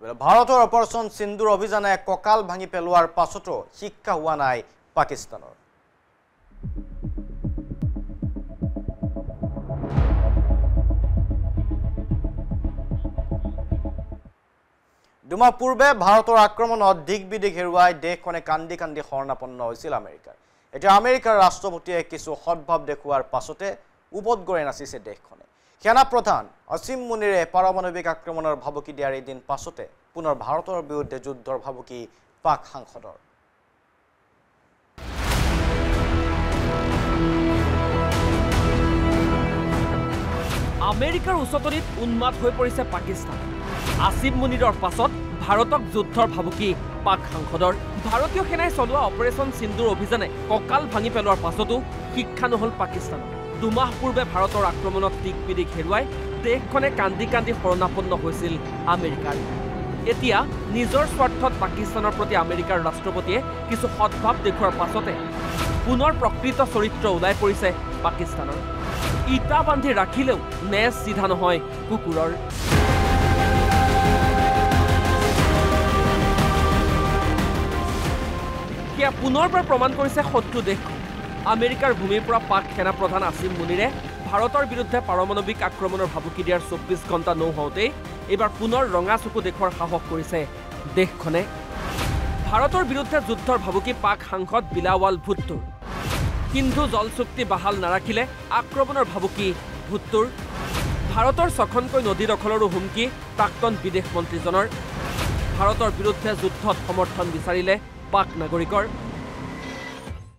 ভাৰতৰ অপাৰেশ্যন সিন্দুৰ অভিযানে ককাল ভাঙি পেলোৱাৰ পাছতো শিক্ষা হোৱা নাই পাকিস্তানৰ। দুমাহ পূৰ্বে ভাৰতৰ আক্ৰমণত দিগবিদিক হেৰুৱাই দেশখনে কান্দি কান্দি শৰণাপন্ন হৈছিল আমেৰিকাৰ। এতিয়া আমেৰিকাৰ ৰাষ্ট্ৰপতিয়ে কিছু সদ্ভাৱ দেখুৱাৰ পাছতে উপদগৰে নাচিছে দেশখনে। সেনা প্ৰধান আসিম মুনিৰে পাৰমাণৱিক আক্ৰমণৰ ভাবুকি দিয়াৰ এদিন পাছতে পুনৰ ভাৰতৰ বিৰুদ্ধে যুদ্ধৰ ভাবুকি পাক সাংসদৰ। আমেৰিকাৰ উচতনিত উন্মাদ হৈ পৰিছে পাকিস্তান। আসিম মুনিৰৰ পাছত ভাৰতক যুদ্ধৰ ভাবুকি পাক সাংসদৰ। ভাৰতীয় সেনাই চলোৱা অপাৰেশ্যন সিন্দুৰ অভিযানে কঁকাল ভাঙি পেলোৱাৰ পাছতো শিক্ষা নহল পাকিস্তানৰ। দুমাহ পূৰ্বে ভাৰতৰ আক্ৰমণত দিগবিদিক হেৰুৱাই দেশখনে কান্দি কান্দি শৰণাপন্ন হৈছিল আমেৰিকাৰ। এতিয়া নিজৰ স্বাৰ্থত পাকিস্তানৰ প্ৰতি আমেৰিকাৰ ৰাষ্ট্ৰপতিয়ে কিছু সদ্ভাৱ দেখুৱাৰ পাছতে পুনৰ প্ৰকৃত চৰিত্ৰ ওলাই পৰিছে পাকিস্তানৰ। ইটা বান্ধি ৰাখিলেও নেজ চিধা নহয় কুকুৰৰ। সেয়া পুনৰবাৰ প্ৰমাণ কৰিছে শত্ৰু দেশখন। আমেৰিকাৰ ভূমিৰ পৰা পাক সেনা প্ৰধান আসিম মুনিৰে ভাৰতৰ বিৰুদ্ধে পাৰমাণৱিক আক্ৰমণৰ ভাবুকি দিয়াৰ 24 ঘণ্টা নহওঁতেই এইবাৰ পুনৰ ৰঙা চকু দেখুৱাৰ সাহস কৰিছে দেশখনে। ভাৰতৰ বিৰুদ্ধে যুদ্ধৰ ভাবুকি পাক সাংসদ বিলাৱাল ভুট্টোৰ। সিন্ধু জল চুক্তি বাহাল নাৰাখিলে আক্ৰমণৰ ভাবুকি ভুট্টোৰ। ভাৰতৰ 6খনকৈ নদী দখলৰো হুমকি প্ৰাক্তন বিদেশ মন্ত্ৰীজনৰ। ভাৰতৰ বিৰুদ্ধে যুদ্ধত সমৰ্থন বিচাৰিলে पाक नागरिकों।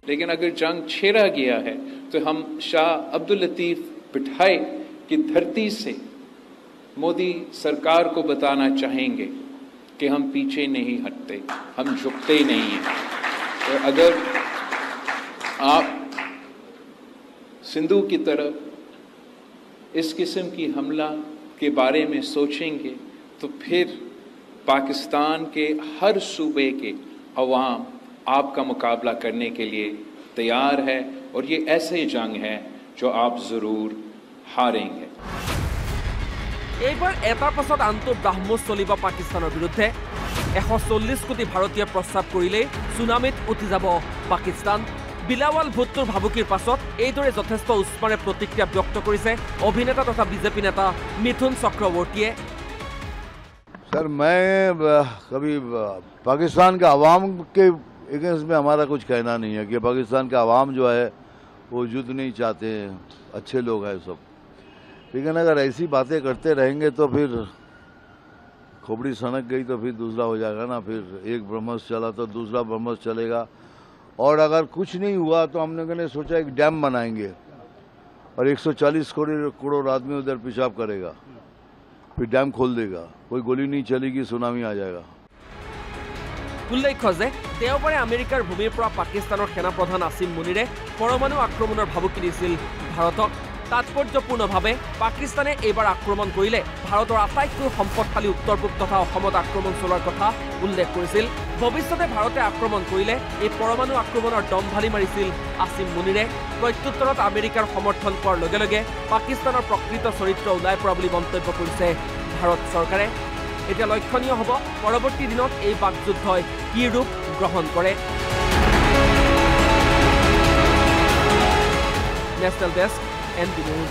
लेकिन अगर जंग छेड़ा गया है तो हम शाह अब्दुल लतीफ पिठाई की धरती से मोदी सरकार को बताना चाहेंगे कि हम पीछे नहीं हटते, हम झुकते ही नहीं हैं। और अगर आप सिंधु की तरफ इस किस्म की हमला के बारे में सोचेंगे तो फिर पाकिस्तान के हर सूबे के अवाम आपका मुकाबला करने के लिए तैयार है और ये ऐसे जंग है जो आप जरूर हारेंगे। এইবাৰ এটাৰ পাছত আনটো ব্ৰাহ্মোচ চলিব পাকিস্তানৰ বিৰুদ্ধে। 140 কোটি ভাৰতীয় প্ৰস্তাৱ কৰিলে সুনামিত উঠি যাব পাকিস্তান। বিলাৱাল ভুট্টোৰ ভাবুকিৰ পাছত এইদৰে যথেষ্ট উষ্মাৰে প্ৰতিক্ৰিয়া ব্যক্ত কৰিছে অভিনেতা তথা বিজেপি নেতা মিথুন চক্ৰৱৰ্তীয়ে। सर मैं कभी पाकिस्तान के अवाम के अगेंस्ट में हमारा कुछ कहना नहीं है कि पाकिस्तान का अवाम जो है वो युद्ध नहीं चाहते हैं, अच्छे लोग हैं सब। लेकिन अगर ऐसी बातें करते रहेंगे तो फिर खोपड़ी सनक गई तो फिर दूसरा हो जाएगा ना। फिर एक ब्रह्मस चला तो दूसरा ब्रह्मस चलेगा। और अगर कुछ नहीं हुआ तो हमने सोचा एक डैम बनाएंगे और 140 करोड़ आदमी उधर पेशाब करेगा, फिर डैम खोल देगा, कोई गोली नहीं चलेगी, सुनामी आ जाएगा। उल्लेख्य जे देवबारे आमेरिकार भूमिर পৰা পাকিস্তানৰ সেনা প্ৰধান আসিম মুনিৰে পৰমাণু আক্ৰমণৰ ভাবুকি দিছিল ভাৰতক। তাৎপৰ্যপূৰ্ণভাৱে পাকিস্তানে এইবাৰ আক্ৰমণ কৰিলে ভাৰতৰ আটাইতকৈ সম্পদশালী উত্তৰ পূব তথা অসমত আক্ৰমণ চলোৱাৰ কথা উল্লেখ কৰিছিল। ভৱিষ্যতে ভাৰতে আক্ৰমণ কৰিলে এই পৰমাণু আক্ৰমণৰ দম ঢালি মাৰিছিল আসিম মুনিৰে। প্ৰত্যুত্তৰত আমেৰিকাৰ সমৰ্থন পোৱাৰ লগে লগে পাকিস্তানৰ প্ৰকৃত চৰিত্ৰ ওলাই পৰা বুলি মন্তব্য কৰিছে ভাৰত চৰকাৰে। এতিয়া লক্ষণীয় হ'ব পৰৱৰ্তী দিনত এই বাকযুদ্ধই কি ৰূপ গ্ৰহণ কৰে। National desk NB News।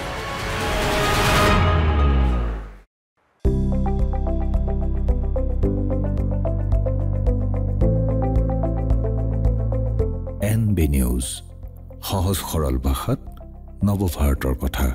NB News, সহজ সৰল ভাষাত নৱভাৰতৰ কথা।